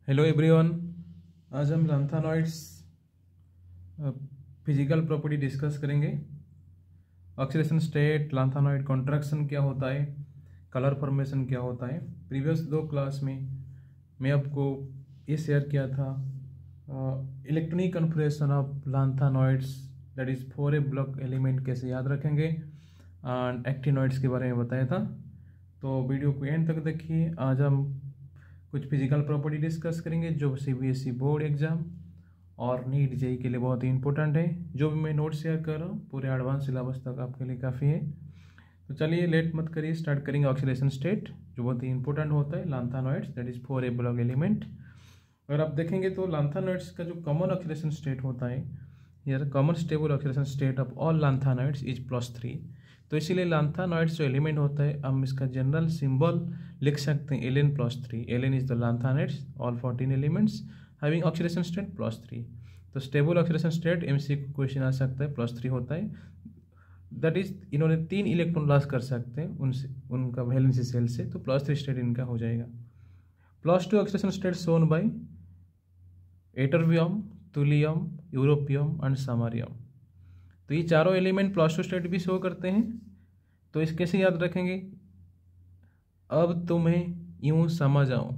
Hello everyone. आज हम lanthanoids physical property discuss करेंगे। ऑक्सीडेशन स्टेट, लैंथेनॉइड कॉन्ट्रैक्शन क्या होता है, कलर फॉर्मेशन क्या होता है। प्रीवियस दो क्लास में मैं आपको ये शेयर किया था electronic configuration of lanthanoids, that is 4A block element कैसे याद रखेंगे, एंड एक्टिनॉइड्स के बारे में बताया था। तो वीडियो को एंड तक देखिए। आज हम कुछ फिजिकल प्रॉपर्टी डिस्कस करेंगे जो CBSE बोर्ड एग्जाम और नीट जेई के लिए बहुत ही इंपॉर्टेंट है। जो भी मैं नोट शेयर कर रहा हूँ पूरे एडवांस सिलेबस तक आपके लिए काफ़ी है। तो चलिए लेट मत करिए, स्टार्ट करेंगे। ऑक्सीडेशन स्टेट जो बहुत ही इंपॉर्टेंट होता है, lanthanoids that is 4A block element. अगर आप देखेंगे तो लैंथेनॉइड्स का जो कॉमन ऑक्सीडेशन स्टेट होता है, यार common stable oxidation state of all lanthanoids is +3। तो इसीलिए लैंथेनॉइड्स जो एलिमेंट होता है हम इसका जनरल सिंबल लिख सकते हैं Ln+3। Ln is the lanthanoids all 14 elements having oxidation state +3। तो stable oxidation state MCQ question आ सकता है, +3 होता है। दैट इज इन्होंने 3 इलेक्ट्रॉन लॉस कर सकते हैं उनसे, उनका वैलेंसी सेल से, तो +3 स्टेट इनका हो जाएगा। +2 oxidation state shown by ytterbium, thulium, europium and samarium. तो ये चारों एलिमेंट +2 स्टेट भी शो करते हैं। तो इस कैसे याद रखेंगे, अब तुम्हें यूं समझ आओ,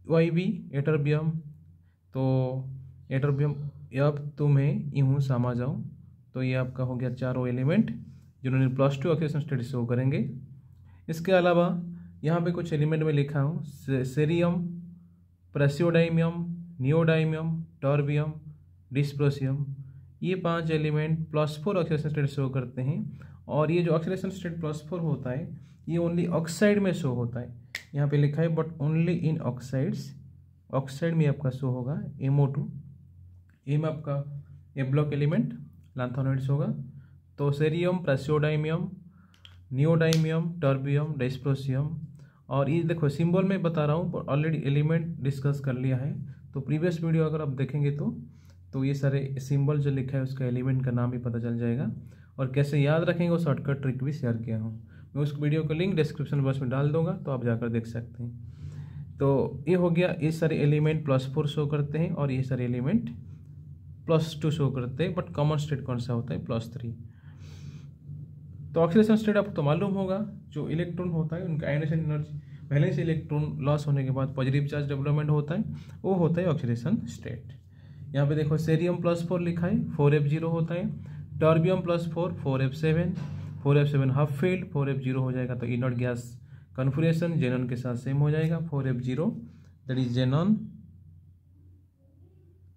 YB एटर्बियम, तो एटर्बियम अब तुम्हें यूं समझ आओ। तो ये आपका हो गया चारों एलिमेंट जिन्होंने +2 ऑक्सीडेशन स्टेट शो करेंगे। इसके अलावा यहाँ पे कुछ एलिमेंट में लिखा हूँ, सेरियम, प्रेसियोडाइमियम, नियोडाइमियम, टर्बियम, डिस्प्रोसियम। ये 5 एलिमेंट +4 ऑक्सीडेशन स्टेट शो करते हैं। और ये जो ऑक्सीडेशन स्टेट +4 होता है ये ओनली ऑक्साइड में शो होता है। यहाँ पे लिखा है but only in oxides. Oxide में आपका शो होगा MO2। ये में आपका ए ब्लॉक एलिमेंट लैंथेनॉइड्स होगा। तो सेरियम, प्रेसियोडाइमियम, नियोडाइमियम, टर्बियम, डिस्प्रोसियम। और ये देखो सिंबल में बता रहा हूँ, ऑलरेडी एलिमेंट डिस्कस कर लिया है। तो प्रीवियस वीडियो अगर आप देखेंगे तो ये सारे सिंबल जो लिखा है उसका एलिमेंट का नाम भी पता चल जाएगा। और कैसे याद रखेंगे वो शॉर्टकट ट्रिक भी शेयर किया हूँ मैं। उस वीडियो का लिंक डिस्क्रिप्शन बॉक्स में डाल दूंगा, तो आप जाकर देख सकते हैं। तो ये हो गया, ये सारे एलिमेंट +4 शो करते हैं और ये सारे एलिमेंट +2 शो करते हैं। बट कॉमन स्टेट कौन सा होता है, +3। तो ऑक्सीडेशन स्टेट आपको तो मालूम होगा, जो इलेक्ट्रॉन होता है उनका ionization energy valence electron loss होने के बाद पॉजिटिव चार्ज डेवलपमेंट होता है, वो होता है ऑक्सीडेशन स्टेट। यहाँ पे देखो सेरियम +4 लिखा है, 4F0 होता है। Terbium +4, 4F7, 4F7 half field, 4F0 हो जाएगा। तो इनर्ट गैस कन्फिग्रेशन जेनॉन के साथ सेम हो जाएगा, 4F0 that is xenon,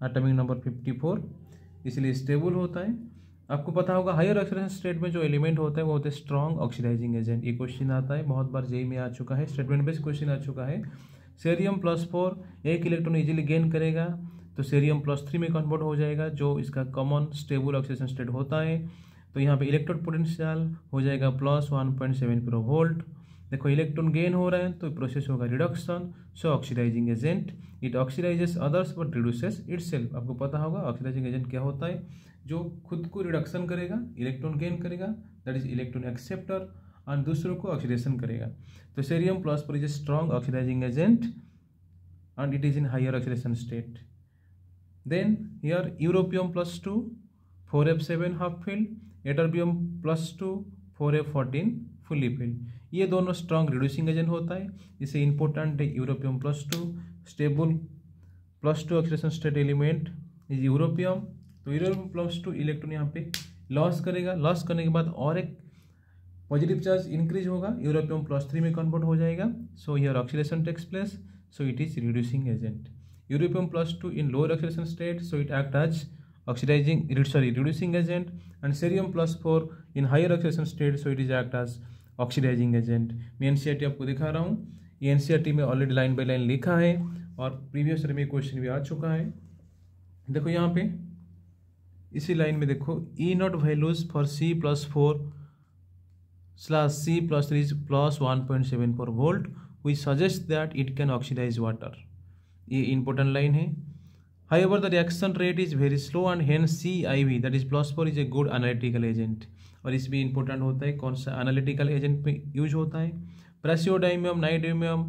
atomic number 54, इसलिए स्टेबल होता है। आपको पता होगा हायर ऑक्सीडेशन स्टेट में जो एलिमेंट होता है वो होते हैं स्ट्रॉन्ग ऑक्सीडाइजिंग एजेंट। ये क्वेश्चन आता है, बहुत बार जेई में आ चुका है, स्टेटमेंट बेस्ड क्वेश्चन आ चुका है। सेरियम +4 एक इलेक्ट्रॉन इजीली गेन करेगा, तो सेरियम +3 में कन्वर्ट हो जाएगा, जो इसका कॉमन स्टेबल ऑक्सीडेशन स्टेट होता है। तो यहाँ पे इलेक्ट्रोड पोटेंशियल हो जाएगा +1.74 वोल्ट। देखो इलेक्ट्रॉन गेन हो रहा है तो प्रोसेस होगा reduction, so oxidizing agent it oxidizes others but reduces itself. आपको पता होगा ऑक्सीडाइजिंग एजेंट क्या होता है, जो खुद को रिडक्शन करेगा, इलेक्ट्रॉन गेन करेगा, दैट इज इलेक्ट्रॉन एक्सेप्टर, और दूसरों को ऑक्सीडेशन करेगा। तो cerium +4 is a strong oxidizing agent and it is in higher oxidation state. Then here europium +2, 4F7 half filled, ytterbium +2, 4F14 fully filled। ये दोनों strong reducing agent होता है, इसे इंपॉर्टेंट है। Europium +2 stable +2 oxidation state element is europium. तो europium +2 electron यहाँ पे loss करेगा, लॉस करने के बाद और एक पॉजिटिव चार्ज इंक्रीज होगा, यूरोपियम +3 में कन्वर्ट हो जाएगा। So here oxidation takes place, so it is reducing agent. Europium +2 in lower oxidation state, so it act as reducing agent, and cerium +4 in higher oxidation state, so it is act as oxidizing agent। मैं NCERT आपको दिखा रहा हूँ, ये NCERT में already line by line लिखा है और प्रीवियस ईयर में क्वेश्चन भी आ चुका है। देखो यहाँ पे इसी लाइन में देखो E0 values for C+4/C+3 is +1.74 volt, which suggests that it can oxidize water। ये important line है। However, the reaction rate is very slow and hence CIV that is +4 is a good analytical agent। और इसमें important होता है कौन सा analytical agent पे use होता है, प्रेसियोडाइमियम, नाइडोमियम,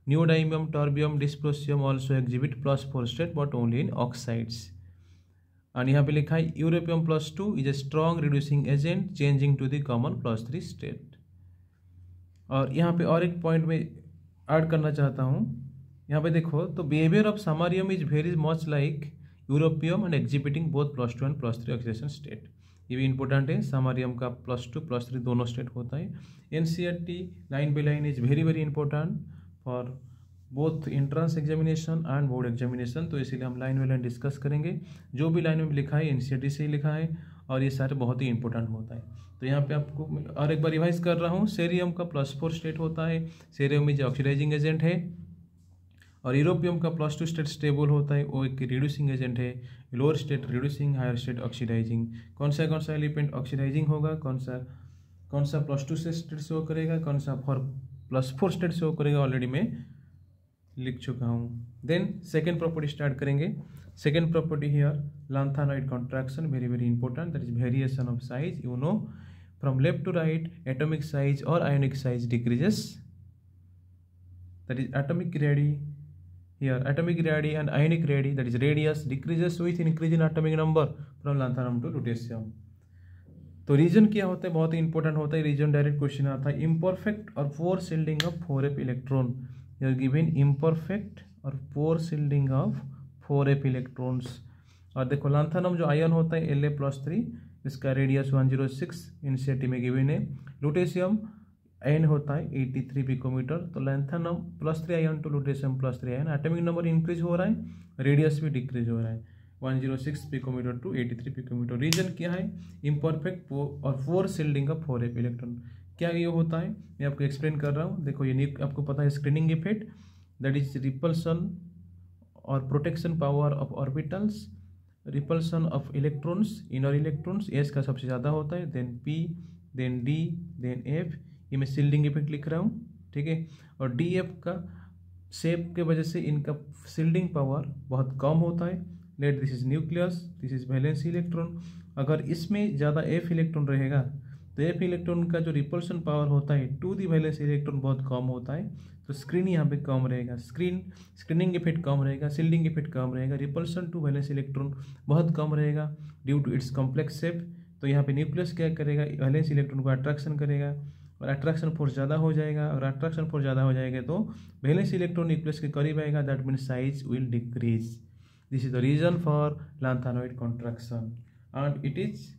Neodymium, terbium, dysprosium also exhibit +4 state but only in oxides. और यहाँ पे लिखा है europium +2 is a strong reducing agent changing to the common +3 state. और यहाँ पे और एक पॉइंट में ऐड करना चाहता हूँ, यहाँ पे देखो तो behaviour of samarium is very much like europium and exhibiting both +2 and +3 oxidation state. ये भी इंपॉर्टेंट है, समारियम का +2 +3 दोनों स्टेट होता है। NCERT line by line is very very important for both entrance examination and board examination, तो इसीलिए हम लाइन बाई लाइन डिस्कस करेंगे। जो भी लाइन में लिखा है एनसीईआरटी से ही लिखा है और ये सारे बहुत ही इंपॉर्टेंट होता है। तो यहाँ पे आपको और एक बार रिवाइज कर रहा हूँ, सेरियम का +4 स्टेट होता है, सेरियम इज ऑक्सीडाइजिंग एजेंट है। और यूरोपियम का +2 स्टेट स्टेबल होता है, वो एक रिड्यूसिंग एजेंट है, lower state reducing, higher state oxidizing. कौन सा एलिमेंट ऑक्सीडाइजिंग होगा, कौन सा +2 से स्टेट शो करेगा, कौन सा +4 स्टेट शो करेगा, ऑलरेडी मैं लिख चुका हूँ। देन सेकेंड प्रॉपर्टी स्टार्ट करेंगे। Second property here lanthanoid contraction, very very important, that is variation of size. You know from left to right atomic size और ionic size decreases, that is atomic radii. Here atomic radii and ionic radii, that is radius, decreases with increase in atomic number from lanthanum to lutetium। तो reason क्या होता है, बहुत ही important होता है reason, direct question आता है। Imperfect और poor shielding of 4f electron, you are given imperfect और poor shielding of 4f electrons. और देखो लैंथेनम जो आयन होता है La+3, इसका रेडियस 106 एनसीईआरटी में गिवन है। लुटेशियम आयन होता है 83 पिकोमीटर। तो lanthanum +3 ion to lutetium +3 ion, atomic number increase हो रहा है, रेडियस भी डिक्रीज हो रहा है, 106 पिकोमीटर टू 83 पिकोमीटर। रीजन क्या है, इम्परफेक्ट और poor shielding of 4f electron. क्या ये होता है, मैं आपको एक्सप्लेन कर रहा हूँ। देखो ये आपको पता है screening effect, that is repulsion और protection power of orbitals, repulsion of electrons, inner electrons, s का सबसे ज़्यादा होता है, then p, then d, then f. ये मैं शिल्डिंग इफेक्ट लिख रहा हूँ, ठीक है। और डी एफ का शेप के वजह से इनका शिल्डिंग पावर बहुत कम होता है। Let this is nucleus, this is valency electron. अगर इसमें ज़्यादा एफ इलेक्ट्रॉन रहेगा तो एफ इलेक्ट्रॉन का जो रिपल्सन पावर होता है टू दी वैलेंसी इलेक्ट्रॉन बहुत कम होता है, तो स्क्रीन यहाँ पे कम रहेगा, स्क्रीनिंग इफेक्ट कम रहेगा, शिल्डिंग इफेक्ट कम रहेगा, रिपल्सन टू वैलेंसी इलेक्ट्रॉन बहुत कम रहेगा due to its complex shape. तो यहाँ पे न्यूक्लियस क्या करेगा, वैलेंसी इलेक्ट्रॉन को अट्रैक्शन करेगा और अट्रैक्शन फोर्स ज़्यादा हो जाएगा, और अट्रैक्शन फोर्स ज़्यादा हो जाएगा तो वैलेंसी इलेक्ट्रॉन न्यूक्लियस के करीब आएगा, that means size will decrease. This is the reason for lanthanoid contraction and it is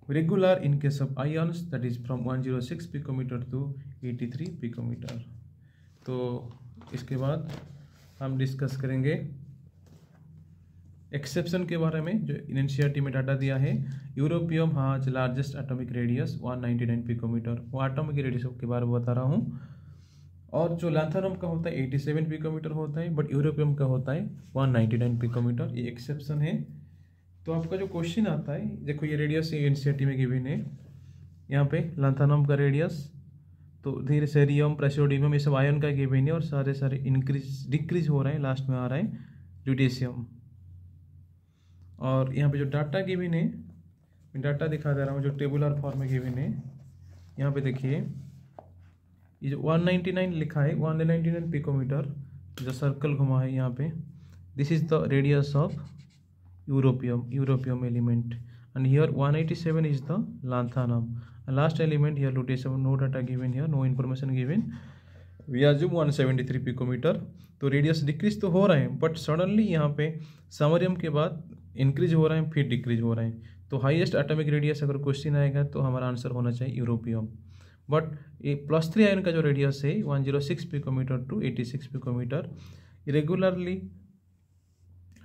regular in case of ions, that is from 106 picometer to 83 picometer। तो इसके बाद हम डिस्कस करेंगे एक्सेप्शन के बारे में, जो एनसीईआरटी में डाटा दिया है। Europium has largest atomic radius 199 picometre, वो एटॉमिक रेडियस के बारे में बता रहा हूँ। और जो लैंथेनम का होता है 87 पिकोमीटर होता है, बट यूरोपियम का होता है 199 पिकोमीटर, ये एक्सेप्शन है। तो आपका जो क्वेश्चन आता है, देखो ये रेडियस एनसीईआरटी में गिवन है, यहाँ पे लैंथेनम का रेडियस, तो धीरे सेरियम, प्रेसियोडियम, ये सब आयन का गिवन है, और सारे डिक्रीज हो रहे हैं, लास्ट में आ रहा है ल्यूटेशियम। और यहाँ पे जो डाटा गिवन है, मैं डाटा दिखा दे रहा हूँ जो टेबुलर फॉर्म में गिवन है। यहाँ पे देखिए ये जो 199 लिखा है, 199 पिकोमीटर, जो सर्कल घुमा है यहाँ पे, this is the radius of europium element, and here 187 is the lanthanum, and last element here lutetium, no data given here, no information given, we assume 173 picometre. तो रेडियस डिक्रीज तो हो रहे हैं, बट सडनली यहाँ पे समरियम के बाद increase हो रहे हैं, फिर डिक्रीज हो रहे हैं। तो हाईएस्ट एटॉमिक रेडियस अगर क्वेश्चन आएगा तो हमारा आंसर होना चाहिए यूरोपियम। बट ये +3 आयन का जो रेडियस है 106 picometre to 86 picometre, regularly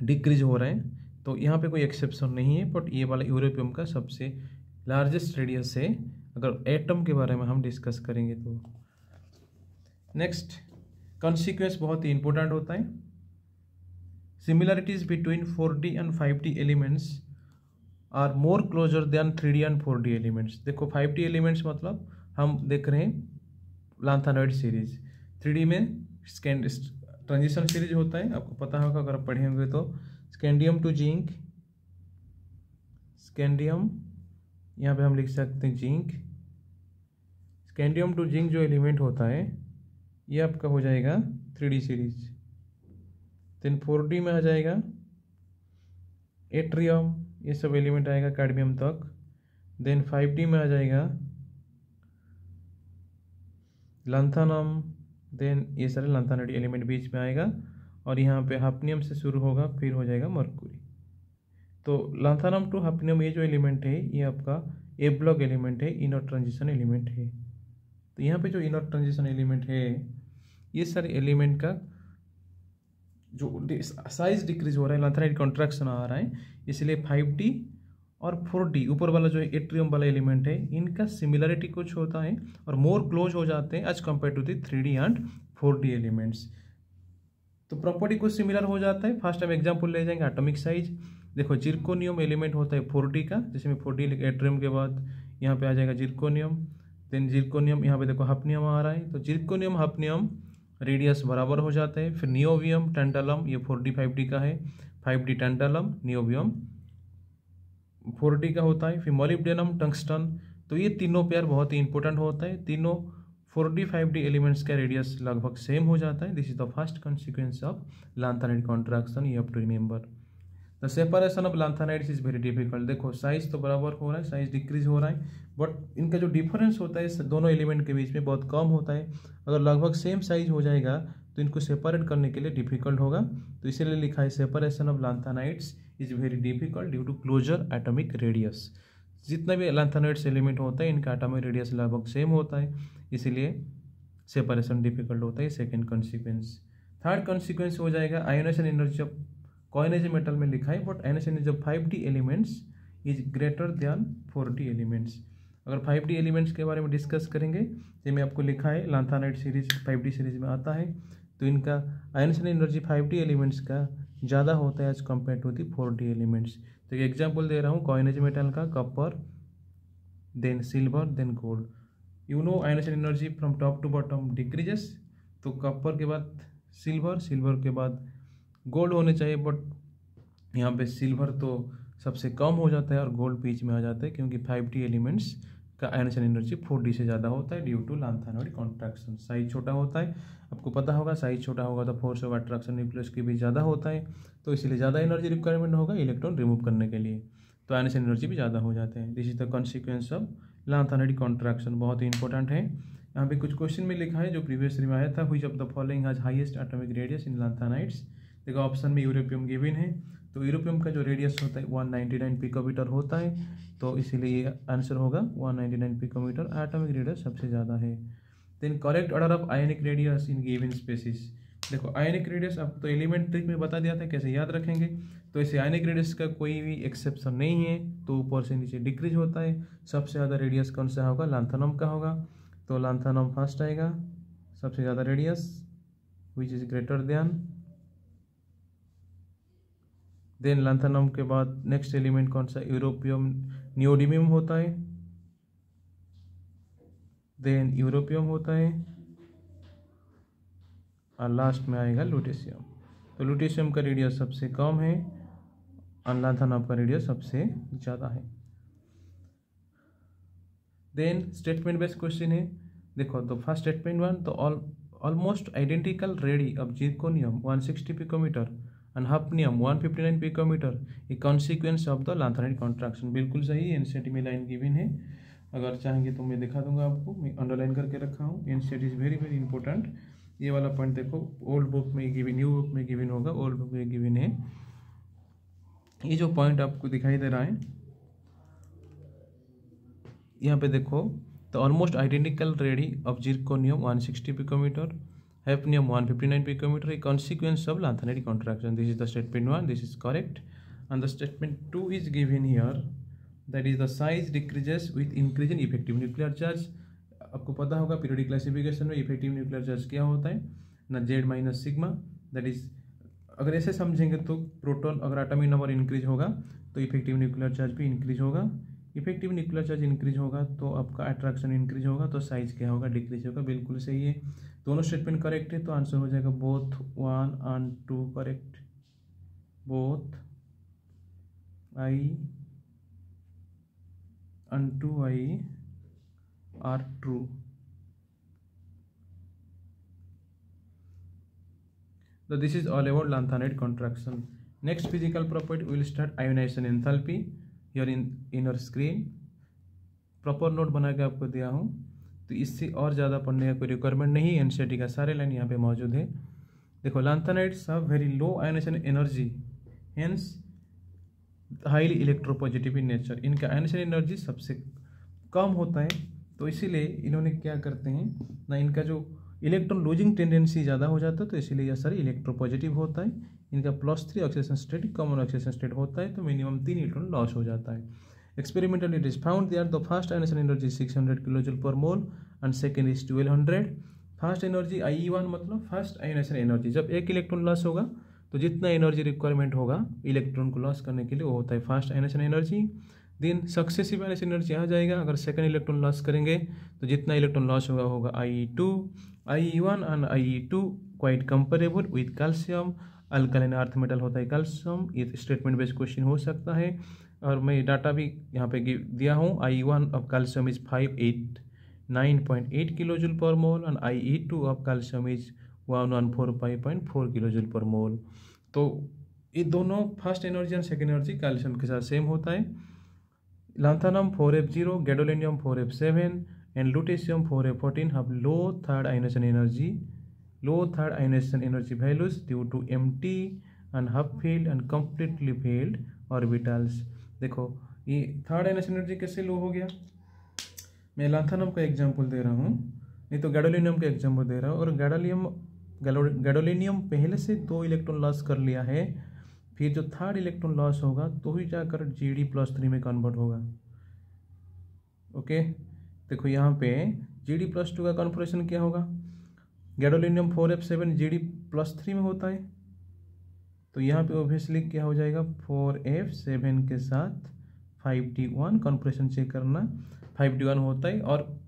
decrease हो रहे हैं, तो यहाँ पे कोई एक्सेप्शन नहीं है। बट ये वाला यूरोपियम का सबसे लार्जेस्ट रेडियस है अगर एटम के बारे में हम डिस्कस करेंगे तो। नेक्स्ट कॉन्सिक्वेंस बहुत ही इंपॉर्टेंट होता है। Similarities between 4D and 5D elements are more closer than 3D and 4D elements. देखो 5D एलिमेंट्स मतलब हम देख रहे हैं लैंथेनॉइड सीरीज, 3D में ट्रांजिशन सीरीज होता है, आपको पता होगा अगर आप पढ़े होंगे तो। स्कैंडियम टू जिंक, स्कैंडियम यहाँ पे हम लिख सकते हैं जिंक। स्कैंडियम टू जिंक जो एलिमेंट होता है ये आपका हो जाएगा 3D सीरीज। देन 4D में आ जाएगा एट्रियम, ये सब एलिमेंट आएगा कैडमियम तक। देन 5D में आ जाएगा लंथानम, देन ये सारे लंथानाइड एलिमेंट बीच में आएगा, और यहाँ पे हाफनियम से शुरू होगा, फिर हो जाएगा मरकुरी। तो लंथानम टू हाफनियम ये जो एलिमेंट है ये आपका ए ब्लॉक एलिमेंट है, इनर ट्रांजिशन एलिमेंट है। तो यहाँ पे जो इनर ट्रांजिशन एलिमेंट है ये सारे एलिमेंट का जो साइज डिक्रीज हो रहा है, लंथानाइड कॉन्ट्रैक्शन आ रहा है, इसलिए 5D और 4D ऊपर वाला जो एट्रियम वाला एलिमेंट है इनका सिमिलरिटी कुछ होता है और मोर क्लोज हो जाते हैं as compare to the 3D and 4D elements. तो प्रॉपर्टी कुछ सिमिलर हो जाता है। फर्स्ट हम एग्जांपल ले जाएंगे एटॉमिक साइज। देखो जिरकोनियम एलिमेंट होता है 4D का, जिसमें 4D एट्रियम के बाद यहाँ पे आ जाएगा जिरकोनियम। देन जिरकोनियम यहाँ पे देखो हाफनियम आ रहा है, तो जिरकोनियम हाफनियम रेडियस बराबर हो जाता है। फिर नियोबियम टेंटलम, ये 4D 5D का है, 5D टेंटलम नियोबियम 4D का होता है। फिर मोलिब्डेनम टंगस्टन, तो ये तीनों पेयर बहुत ही इंपॉर्टेंट होता है। तीनों 4D 5D एलिमेंट्स का रेडियस लगभग सेम हो जाता है। This is the first consequence of lanthanide contraction, you have to remember. The separation of lanthanides is very difficult. देखो साइज तो बराबर हो रहा है, साइज डिक्रीज हो रहा है, बट इनका जो डिफरेंस होता है दोनों एलिमेंट के बीच में बहुत कम होता है। अगर लगभग सेम साइज हो जाएगा तो इनको सेपरेट करने के लिए डिफिकल्ट होगा, तो इसीलिए लिखा है separation of lanthanides is very difficult due to closer atomic radius. जितना भी लैंथेनाइड्स एलिमेंट होता है इनका एटॉमिक रेडियस लगभग सेम होता है, इसीलिए सेपरेशन डिफिकल्ट होता है। Second consequence. थर्ड कॉन्सिक्वेंस हो जाएगा ionization energy of coinage metal में लिखा है, but ionization energy of 5D elements is greater than 4D elements. अगर 5D एलिमेंट्स के बारे में डिस्कस करेंगे, जो मैं आपको लिखा है लैंथेनाइड सीरीज 5D सीरीज में आता है, तो इनका आयोनाइजेशन एनर्जी 5D एलिमेंट्स का ज़्यादा होता है as compare to the 4D elements. तो एक एग्जाम्पल दे रहा हूँ कॉइनेज मेटल का, copper, then silver, then gold. You know ionization energy from top to bottom decreases, तो कॉपर के बाद सिल्वर, सिल्वर के बाद गोल्ड होने चाहिए, बट यहाँ पे सिल्वर तो सबसे कम हो जाता है और गोल्ड बीच में आ जाता है, क्योंकि 5D एलिमेंट्स का आयोनाइजेशन एनर्जी 4D से ज़्यादा होता है due to lanthanide contraction. Size छोटा होता है, आपको पता होगा साइज छोटा होगा तो फोर्स ऑफ अट्रैक्शन न्यूक्लियस की भी ज़्यादा होता है, तो इसलिए ज़्यादा एनर्जी रिक्वायरमेंट होगा इलेक्ट्रॉन रिमूव करने के लिए, तो आयोनाइजेशन एनर्जी भी ज़्यादा हो जाते हैं। This is the consequence of lanthanide contraction, बहुत ही इंपॉर्टेंट है। यहाँ पे कुछ क्वेश्चन में लिखा है जो प्रीवियस में आया था, which of the following has highest atomic radius in lanthanides. देखो ऑप्शन में यूरोपियम गिवन है, तो यूरोपियम का जो रेडियस होता है 199 पिकोमीटर होता है, तो इसीलिए ये आंसर होगा 199 पिकोमीटर, एटॉमिक रेडियस सबसे ज़्यादा है। Then correct order of ionic radius in given species. देखो आयनिक रेडियस आपको तो एलिमेंट ट्रिक में बता दिया था कैसे याद रखेंगे, तो इसे आयनिक रेडियस का कोई भी एक्सेप्शन नहीं है, तो ऊपर से नीचे डिक्रीज होता है। सबसे ज़्यादा रेडियस कौन सा होगा, लैंथेनम का होगा, तो लैंथेनम फर्स्ट आएगा सबसे ज़्यादा radius, which is greater than. Then lanthanum के बाद नेक्स्ट एलिमेंट कौन सा, यूरोपियम नियोडिमियम होता है, देन यूरोपियम होता है, और लास्ट में आएगा लुटेशियम। तो लुटेशियम का रेडियस सबसे कम है और लैंथेनम का रेडियस सबसे ज़्यादा है। देन स्टेटमेंट बेस्ड क्वेश्चन है। देखो तो फर्स्ट स्टेटमेंट वन, तो almost identical radii of zirconium 160 picometre and hafnium 159 picometre, a consequence of the lanthanide contraction. बिल्कुल सही, एनसीईआरटी में लाइन गिवन है, अगर चाहेंगे तो मैं दिखा दूंगा आपको, मैं अंडरलाइन करके रखा हूँ। NCERT is very very important. ये वाला पॉइंट देखो ओल्ड बुक में गिवन, न्यू बुक में गिवन होगा, ओल्ड बुक में गिवन है। ये जो पॉइंट आपको दिखाई दे रहा है यहाँ पे देखो, तो almost identical radii of zirconium 160 picometre, hafnium 159 picometer, a consequence of lanthanide contraction. This is the statement 1, this is correct. And the statement 2 is given here, that is the size decreases with increase in effective nuclear charge. आपको पता होगा periodic classification में effective nuclear charge क्या होता है ना, Z minus sigma, that is अगर ऐसे समझेंगे तो प्रोटॉन अगर एटॉमिक नंबर इंक्रीज होगा तो इफेक्टिव न्यूक्लियर चार्ज भी इंक्रीज होगा, इफेक्टिव न्यूक्लियर चार्ज इंक्रीज होगा तो आपका अट्रैक्शन इंक्रीज होगा, तो साइज क्या होगा, डिक्रीज होगा। बिल्कुल सही है, दोनों स्टेटमेंट करेक्ट है, तो आंसर हो जाएगा both 1 and 2 correct, both I and 2I are true। So this is all about lanthanide contraction. Next physical property, we will start ionization enthalpy. Here in your screen proper note बना के आपको दिया हूँ, तो इससे और ज़्यादा पढ़ने का कोई रिक्वायरमेंट नहीं है। एनसीईआरटी का सारे लाइन यहाँ पे मौजूद है। देखो, lanthanides have very low ionization energy, hence highly electropositive in nature. इनका आयनाइजेशन एनर्जी सबसे कम होता है, तो इसीलिए इन्होंने क्या करते हैं ना, इनका जो इलेक्ट्रॉन लूजिंग टेंडेंसी ज़्यादा हो जाता है, तो इसीलिए यह सारी इलेक्ट्रोपॉजिटिव होता है। इनका +3 oxidation state common oxidation state होता है, तो मिनिमम 3 इलेक्ट्रॉन लॉस हो जाता है। Experimentally, it is found that the first ionization energy is 600 kilojoule per mole and second is 1200. First energy IE1 मतलब फर्स्ट आयनाइजेशन एनर्जी। जब एक इलेक्ट्रॉन लॉस होगा तो जितना एनर्जी रिक्वायरमेंट होगा इलेक्ट्रॉन को लॉस करने के लिए, वो होता है first ionisation energy. Then successive ionisation energy आ जाएगा, अगर सेकंड इलेक्ट्रॉन लॉस करेंगे तो जितना इलेक्ट्रॉन लॉस होगा IE2, IE1 and IE2 quite comparable with calcium. Alkaline earth metal होता है कैल्शियम। ये स्टेटमेंट बेस्ड क्वेश्चन हो सकता है, और मैं डाटा भी यहाँ पे दिया हूँ। IE1 of calcium is 589.8 kilojoule पर mole and IE2 of calcium is 1145.4 kilojoule पर मोल। तो ये दोनों फर्स्ट एनर्जी और सेकेंड एनर्जी कैल्शियम के साथ सेम होता है। Lanthanum 4F0, gadolinium 4F7 and lutetium 4F14 have low third ionization energy values due to empty and half filled and completely filled orbitals। देखो, ये थर्ड आयनाइजेशन एनर्जी कैसे लो हो गया। मैं लैंथेनम का एग्जांपल दे रहा हूँ, नहीं तो गैडोलिनियम का एग्जांपल दे रहा हूँ। और गैडोलिनियम पहले से 2 इलेक्ट्रॉन लॉस कर लिया है, फिर जो थर्ड इलेक्ट्रॉन लॉस होगा तो ही जाकर Gd+3 में कन्वर्ट होगा। ओके, देखो यहाँ पे Gd+2 का कॉन्फिगरेशन क्या होगा। गैडोलिनियम 4F7 Gd+3 में होता है, तो यहाँ पे ऑब्वियसली क्या हो जाएगा, 4F7 के साथ 5D1 कॉन्फिगरेशन चेक करना, 5D1 होता है, और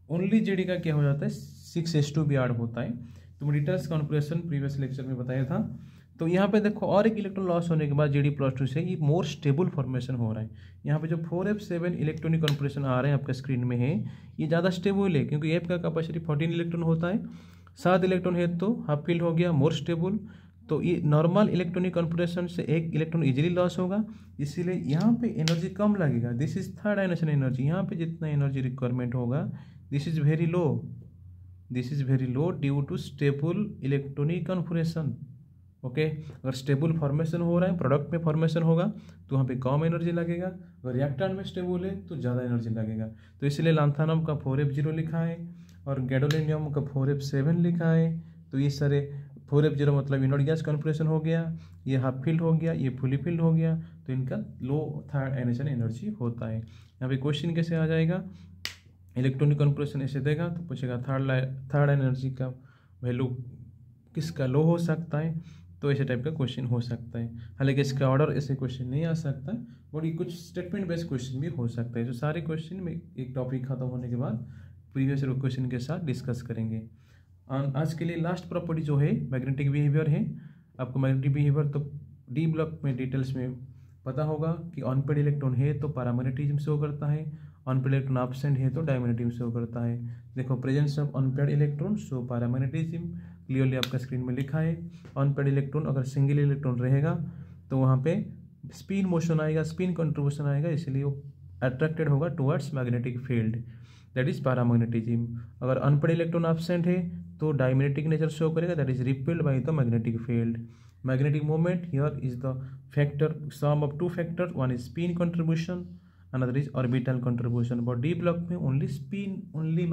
ओनली Gd का क्या हो जाता है, 6s2 भी ऐड होता है। तो मैं डिटेल्स कॉन्फिगरेशन प्रीवियस लेक्चर में बताया था। तो यहाँ पे देखो, और एक इलेक्ट्रॉन लॉस होने के बाद Gd+2 से ये मोर स्टेबल फॉर्मेशन हो रहा है। यहाँ पे जो 4F7 इलेक्ट्रॉनिक कॉन्फिगरेशन आ रहे हैं आपके स्क्रीन में है, ये ज़्यादा स्टेबल है, क्योंकि F का कैपेसिटी 14 इलेक्ट्रॉन होता है, 7 इलेक्ट्रॉन है तो हाफ फील्ड हो गया, मोर स्टेबल। तो ये नॉर्मल इलेक्ट्रॉनिक कॉन्फिगरेशन से एक इलेक्ट्रॉन इजीली लॉस होगा, इसीलिए यहाँ पे एनर्जी कम लगेगा। This is third ionization energy. यहाँ पे जितना एनर्जी रिक्वायरमेंट होगा, this is very low due to stable electronic configuration. Okay, अगर स्टेबल फॉर्मेशन हो रहा है, प्रोडक्ट में फॉर्मेशन होगा तो वहाँ पे कम एनर्जी लगेगा, अगर रिएक्टेंट में स्टेबल है तो ज़्यादा एनर्जी लगेगा। तो इसलिए लैंथेनम का 4F0 लिखा है और गैडोलिनियम का 4F7 लिखा है। तो ये सारे 4F0 मतलब इनर्ट गैस कॉन्फिगरेशन हो गया, ये हाफ फील्ड हो गया, ये फुली फील्ड हो गया, तो इनका लो थर्ड आयनाइजेशन एनर्जी होता है। यहाँ पे क्वेश्चन कैसे आ जाएगा, इलेक्ट्रॉनिक कॉन्फिगरेशन ऐसे देगा तो पूछेगा थर्ड एनर्जी का वैल्यू किसका लो हो सकता है, तो ऐसे टाइप का क्वेश्चन हो सकता है। हालांकि इसका ऑर्डर ऐसे क्वेश्चन नहीं आ सकता, बट ये कुछ स्टेटमेंट बेस्ड क्वेश्चन भी हो सकता है। जो सारे क्वेश्चन में एक टॉपिक खत्म होने के बाद प्रीवियस क्वेश्चन के साथ डिस्कस करेंगे। आज के लिए लास्ट प्रॉपर्टी जो है मैग्नेटिक बिहेवियर है। आपको मैग्नेटिक बिहेवियर तो डी ब्लॉक में डिटेल्स में पता होगा कि अनपेड इलेक्ट्रॉन है तो पैरामैग्नेटिज्म शो करता है, अनपेड इलेक्ट्रॉन एब्सेंट है तो डायमैग्नेटिज्म शो करता है। देखो, presence of unpaired electron show paramagnetism, clearly आपका स्क्रीन में लिखा है। अनपेड इलेक्ट्रॉन अगर सिंगल इलेक्ट्रॉन रहेगा तो वहाँ पे स्पिन मोशन आएगा, स्पिन कंट्रीब्यूशन आएगा, इसलिए वो अट्रैक्टेड होगा towards magnetic field, that is paramagnetism. अगर अनपेड इलेक्ट्रॉन एब्सेंट है तो डायमैग्नेटिक नेचर शो करेगा, that is repelled by the magnetic field. Magnetic moment here is the factor sum of two factors, one is spin contribution, another is orbital contribution। but D block में only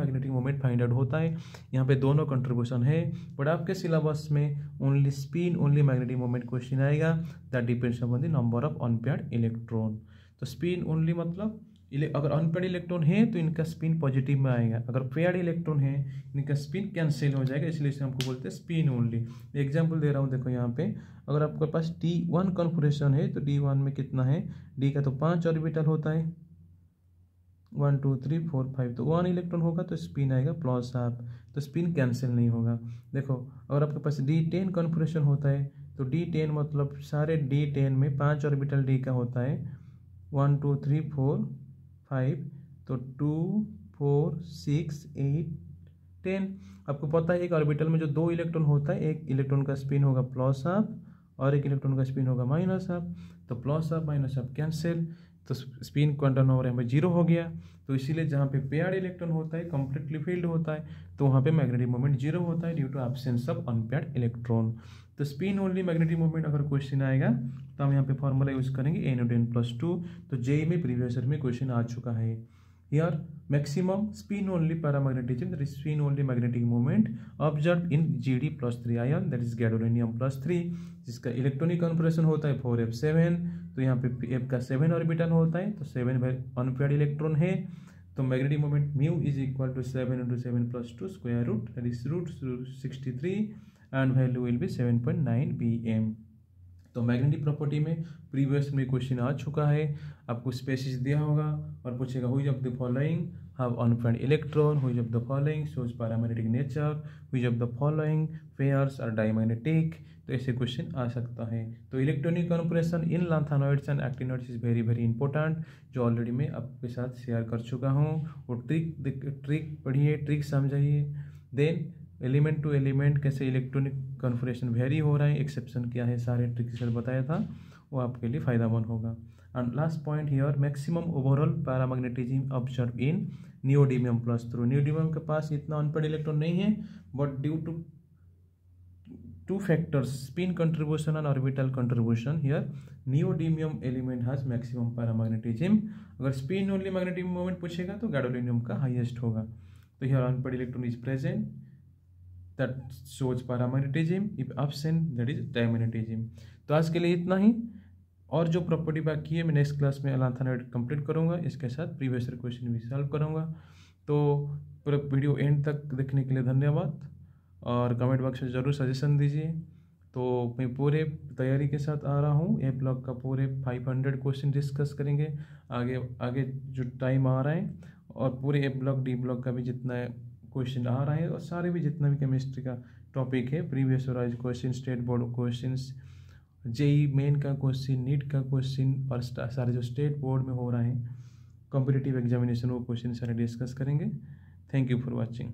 magnetic moment find out होता है। यहाँ पे दोनों contribution है, but आपके syllabus में only spin only magnetic moment question आएगा, that depends upon the number of unpaired electron. तो स्पिन ओनली मतलब अगर अनपेयर्ड इलेक्ट्रॉन है तो इनका स्पिन पॉजिटिव में आएगा, अगर पेयर्ड इलेक्ट्रॉन है इनका स्पिन कैंसिल हो जाएगा, इसलिए इसे हमको बोलते हैं स्पिन ओनली। एग्जांपल दे रहा हूँ, देखो यहाँ पे अगर आपके पास D1 कॉन्फिगरेशन है तो D1 में कितना है, D का तो 5 ऑर्बिटल होता है, 1 2 3 4 5, तो 1 इलेक्ट्रॉन होगा तो स्पिन आएगा प्लस हाफ, तो स्पिन कैंसिल नहीं होगा। देखो, अगर आपके पास D10 कॉन्फिगरेशन होता है तो D10 मतलब सारे D10 में 5 ऑर्बिटल D का होता है, 1 2 3 4 5, तो 2 4 6 8 10। आपको पता है एक ऑर्बिटल में जो 2 इलेक्ट्रॉन होता है, एक इलेक्ट्रॉन का स्पिन होगा प्लस हाफ और एक इलेक्ट्रॉन का स्पिन होगा माइनस हाफ। तो plus half minus half cancel, तो स्पिन क्वांटम नंबर यहाँ पे 0 हो गया। तो इसीलिए जहाँ पे पेयर्ड इलेक्ट्रॉन होता है, कंप्लीटली फील्ड होता है, तो वहाँ पे मैग्नेटिक मोमेंट 0 होता है due to absence of unpaired electron. तो स्पिन ओनली मैग्नेटिक मोमेंट अगर क्वेश्चन आएगा तो हम यहाँ पे फॉर्मूला यूज करेंगे n/2। तो जेई में प्रीवियस ईयर में क्वेश्चन आ चुका है। Here maximum spin only paramagnetism, that is spin only magnetic moment observed in Gd+3 ion, that is gadolinium+3, जिसका इलेक्ट्रॉनिक कॉन्फिगरेशन होता है 4f7। तो यहाँ पे f का 7 ऑर्बिटल होता है, तो 7 अनपेयर्ड इलेक्ट्रॉन है। तो magnetic moment mu is equal to 7 × 7+2 square root, that is √63 and value will be 7.9 pm। तो मैग्नेटिक प्रॉपर्टी में प्रीवियस में क्वेश्चन आ चुका है, आपको स्पेसिस दिया होगा और पूछेगा which of the following have unpaired electron, which of the following shows paramagnetic nature, which of the following pairs are diamagnetic. तो ऐसे क्वेश्चन आ सकता है। तो electronic configuration in lanthanoids and actinoids is very very important, जो already मैं आपके साथ शेयर कर चुका हूँ। वो ट्रिक पढ़िए, ट्रिक समझिए। देन एलिमेंट टू एलिमेंट कैसे इलेक्ट्रॉनिक कॉन्फिगरेशन वेरी हो रहा है, एक्सेप्शन क्या है, सारे ट्रिक से बताया था, वो आपके लिए फायदेमंद होगा। And last point here, maximum overall paramagnetism observe in neodymium. Neodymium के पास इतना अनपेयर्ड इलेक्ट्रॉन नहीं है, but due to 2 factors, spin contribution and orbital contribution, here neodymium element has maximum paramagnetism। अगर spin only magnetic moment पूछेगा तो gadolinium का highest होगा। तो here unpaired electron is present, that shows paramagnetism, if absent that is diamagnetism। तो आज के लिए इतना ही, और जो प्रॉपर्टी बाकी है मैं नेक्स्ट क्लास में लैंथेनॉइड कंप्लीट करूँगा, इसके साथ प्रीवियस ईयर क्वेश्चन भी सॉल्व करूँगा। तो पूरा वीडियो एंड तक देखने के लिए धन्यवाद, और कमेंट बॉक्स में ज़रूर सजेशन दीजिए। तो मैं पूरे तैयारी के साथ आ रहा हूँ, ए ब्लॉक का पूरे 500 क्वेश्चन डिस्कस करेंगे आगे आगे जो टाइम आ रहा है, और पूरे ए ब्लॉक डी ब्लॉक का भी जितना क्वेश्चन आ रहा है, और सारे भी जितना भी केमिस्ट्री का टॉपिक है, previous year question, state board question, JEE Main का क्वेश्चन, नीट का क्वेश्चन, और सारे जो स्टेट बोर्ड में हो रहे हैं कॉम्पिटिटिव एग्जामिनेशन, वो क्वेश्चन सारे डिस्कस करेंगे। Thank you for watching.